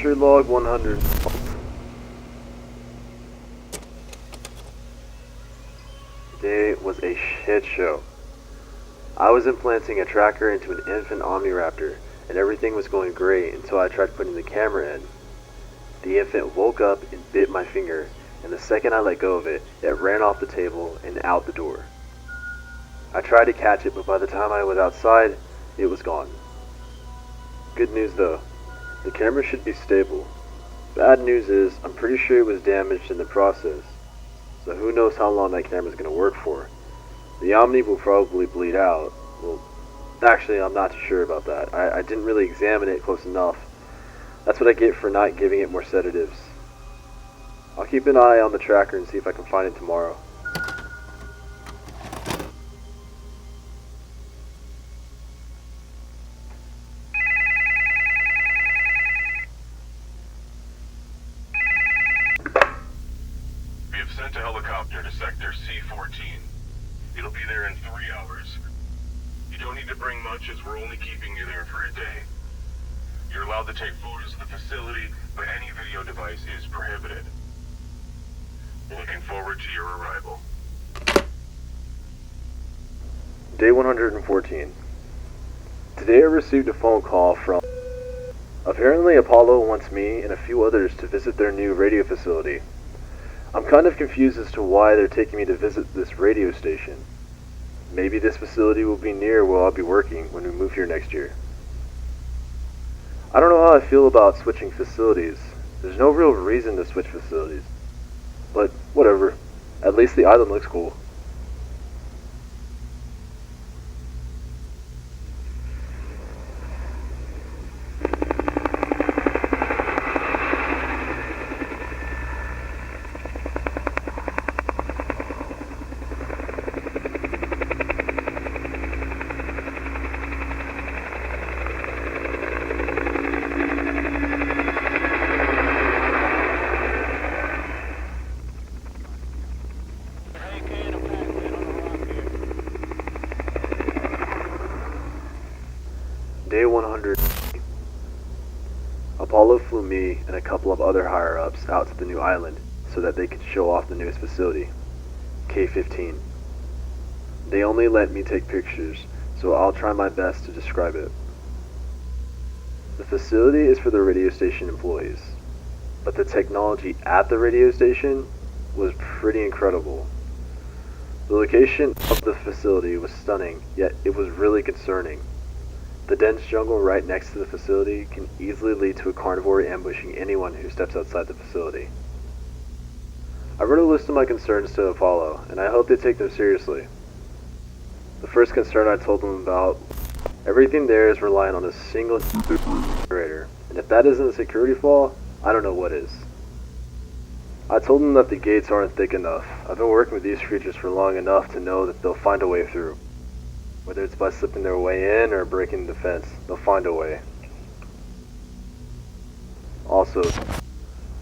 Entry log 100. Today was a shit show. I was implanting a tracker into an infant omniraptor, and everything was going great until I tried putting the camera in. The infant woke up and bit my finger, and the second I let go of it, it ran off the table and out the door. I tried to catch it, but by the time I was outside, it was gone. Good news though, the camera should be stable. Bad news is, I'm pretty sure it was damaged in the process, so who knows how long that camera's going to work for. The Omni will probably bleed out. Well, actually, I'm not too sure about that. I didn't really examine it close enough. That's what I get for not giving it more sedatives. I'll keep an eye on the tracker and see if I can find it tomorrow. We have sent a helicopter to sector C-14. It'll be there in 3 hours. You don't need to bring much as we're only keeping you there for a day. You're allowed to take photos of the facility, but any video device is prohibited. We're looking forward to your arrival. Day 114. Today I received a phone call from... Apparently Apollo wants me and a few others to visit their new radio facility. I'm kind of confused as to why they're taking me to visit this radio station. Maybe this facility will be near where I'll be working when we move here next year. I don't know how I feel about switching facilities. There's no real reason to switch facilities. But whatever. At least the island looks cool. Day 100. Apollo flew me and a couple of other higher-ups out to the new island so that they could show off the newest facility, K-15. They only let me take pictures, so I'll try my best to describe it. The facility is for the radio station employees, but the technology at the radio station was pretty incredible. The location of the facility was stunning, yet it was really concerning. The dense jungle right next to the facility can easily lead to a carnivore ambushing anyone who steps outside the facility. I wrote a list of my concerns to Apollo, and I hope they take them seriously. The first concern I told them about, everything there is relying on a single generator, and if that isn't a security flaw, I don't know what is. I told them that the gates aren't thick enough. I've been working with these creatures for long enough to know that they'll find a way through. Whether it's by slipping their way in or breaking the fence, they'll find a way. Also,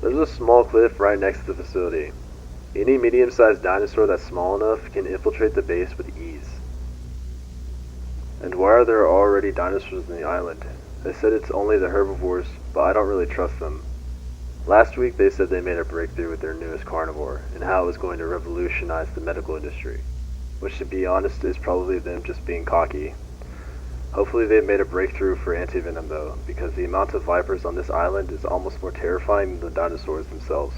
there's a small cliff right next to the facility. Any medium-sized dinosaur that's small enough can infiltrate the base with ease. And why are there already dinosaurs on the island? They said it's only the herbivores, but I don't really trust them. Last week they said they made a breakthrough with their newest carnivore, and how it was going to revolutionize the medical industry. Which, to be honest, is probably them just being cocky. Hopefully they've made a breakthrough for anti-venom though, because the amount of vipers on this island is almost more terrifying than the dinosaurs themselves.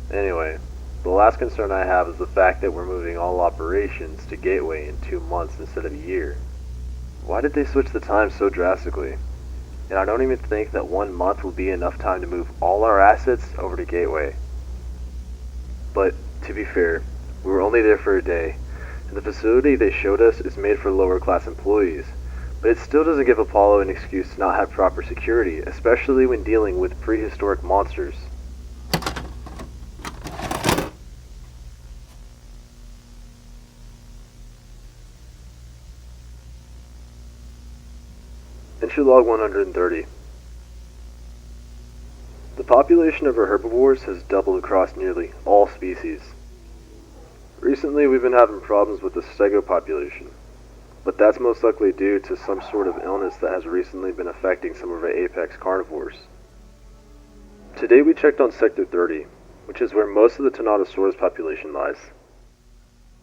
Anyway, the last concern I have is the fact that we're moving all operations to Gateway in 2 months instead of a year. Why did they switch the time so drastically? And I don't even think that 1 month will be enough time to move all our assets over to Gateway. But, to be fair, we were only there for a day, and the facility they showed us is made for lower class employees, but it still doesn't give Apollo an excuse to not have proper security, especially when dealing with prehistoric monsters. Entry log 130. The population of our herbivores has doubled across nearly all species. Recently we've been having problems with the stego population, but that's most likely due to some sort of illness that has recently been affecting some of our apex carnivores. Today we checked on Sector 30, which is where most of the Tyrannosaurus population lies.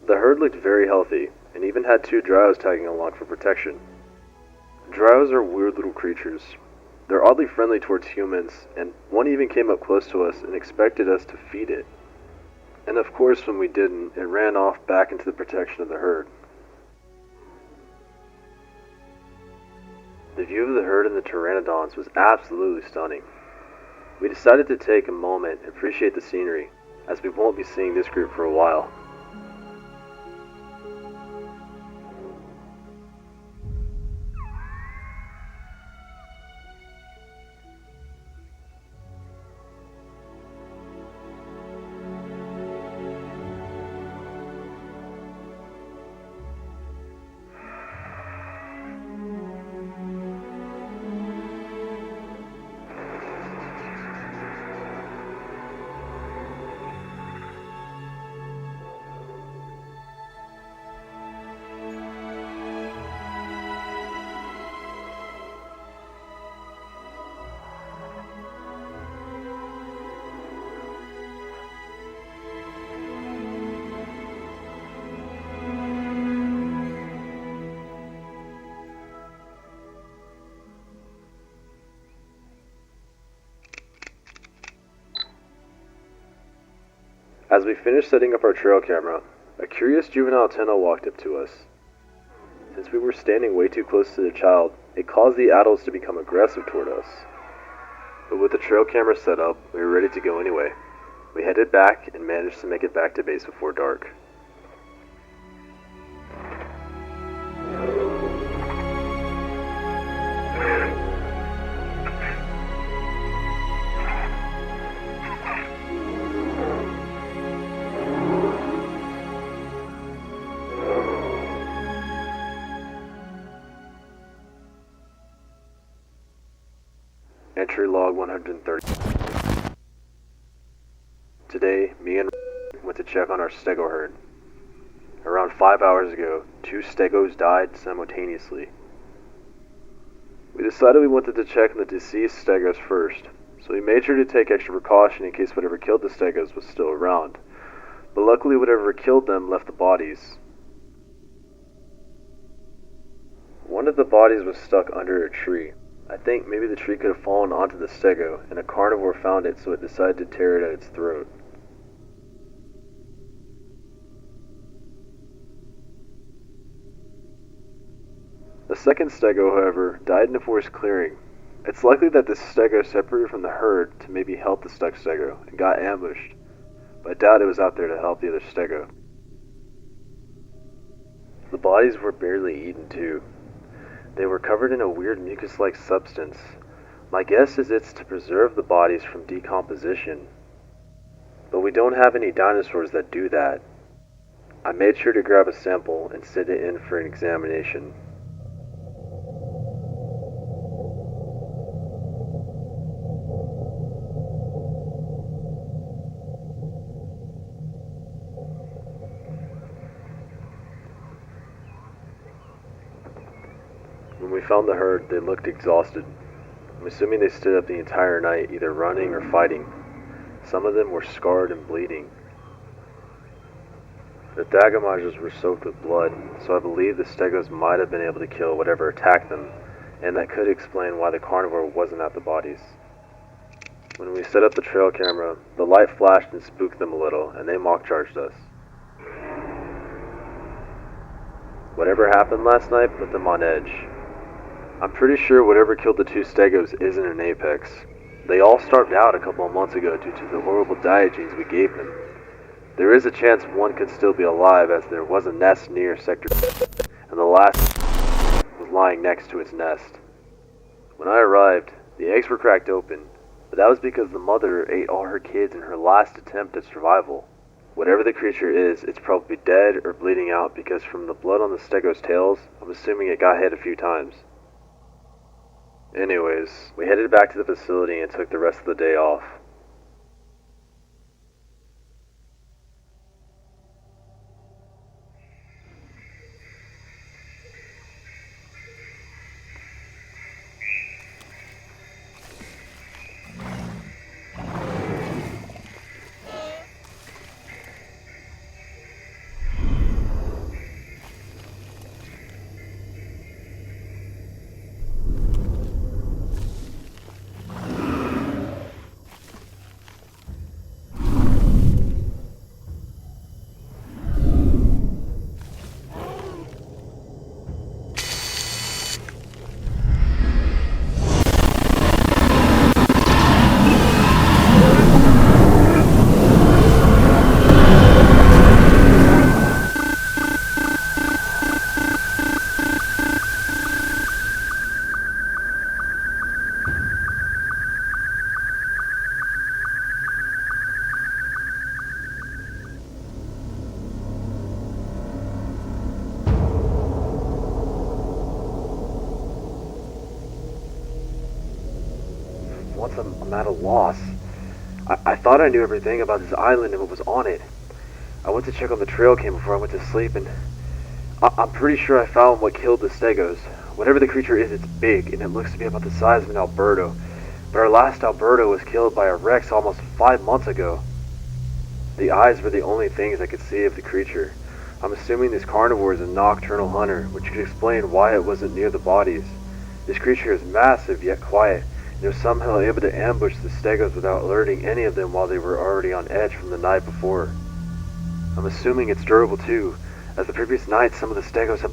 The herd looked very healthy, and even had 2 dryos tagging along for protection. Dryos are weird little creatures. They're oddly friendly towards humans, and one even came up close to us and expected us to feed it. And of course, when we didn't, it ran off back into the protection of the herd. The view of the herd and the pteranodons was absolutely stunning. We decided to take a moment and appreciate the scenery, as we won't be seeing this group for a while. As we finished setting up our trail camera, a curious juvenile antenna walked up to us. Since we were standing way too close to the child, it caused the adults to become aggressive toward us. But with the trail camera set up, we were ready to go anyway. We headed back and managed to make it back to base before dark. Entry log 130. Today, me and went to check on our stego herd. Around 5 hours ago, 2 stegos died simultaneously. We decided we wanted to check on the deceased stegos first, so we made sure to take extra precaution in case whatever killed the stegos was still around. But luckily whatever killed them left the bodies. One of the bodies was stuck under a tree. I think maybe the tree could have fallen onto the stego, and a carnivore found it, so it decided to tear it at its throat. The second stego, however, died in a forest clearing. It's likely that this stego separated from the herd to maybe help the stuck stego, and got ambushed, but I doubt it was out there to help the other stego. The bodies were barely eaten too. They were covered in a weird mucus-like substance. My guess is it's to preserve the bodies from decomposition. But we don't have any dinosaurs that do that. I made sure to grab a sample and send it in for an examination. When we found the herd, they looked exhausted. I'm assuming they stood up the entire night, either running or fighting. Some of them were scarred and bleeding. The dagamages were soaked with blood, so I believe the stegos might have been able to kill whatever attacked them, and that could explain why the carnivore wasn't at the bodies. When we set up the trail camera, the light flashed and spooked them a little, and they mock charged us. Whatever happened last night put them on edge. I'm pretty sure whatever killed the 2 stegos isn't an apex. They all starved out a couple of months ago due to the horrible diogenes we gave them. There is a chance one could still be alive, as there was a nest near Sector and the last was lying next to its nest. When I arrived, the eggs were cracked open, but that was because the mother ate all her kids in her last attempt at survival. Whatever the creature is, it's probably dead or bleeding out, because from the blood on the stegos' tails, I'm assuming it got hit a few times. Anyways, we headed back to the facility and took the rest of the day off. I'm at a loss. I thought I knew everything about this island and what was on it. I went to check on the trail cam before I went to sleep, and I'm pretty sure I found what killed the stegos. Whatever the creature is, it's big, and it looks to be about the size of an Alberto. But our last Alberto was killed by a Rex almost 5 months ago. The eyes were the only things I could see of the creature. I'm assuming this carnivore is a nocturnal hunter, which could explain why it wasn't near the bodies. This creature is massive yet quiet, and it was somehow able to ambush the stegos without alerting any of them while they were already on edge from the night before. I'm assuming it's durable too, as the previous night some of the stegos have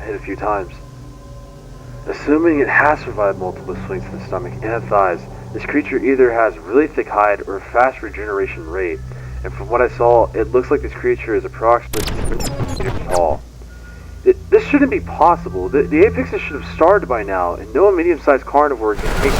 hit a few times. Assuming it has survived multiple swings to the stomach and thighs, this creature either has really thick hide or a fast regeneration rate, and from what I saw, it looks like this creature is approximately 7 meters tall. This shouldn't be possible. The apexes should have starved by now, and no medium-sized carnivore can take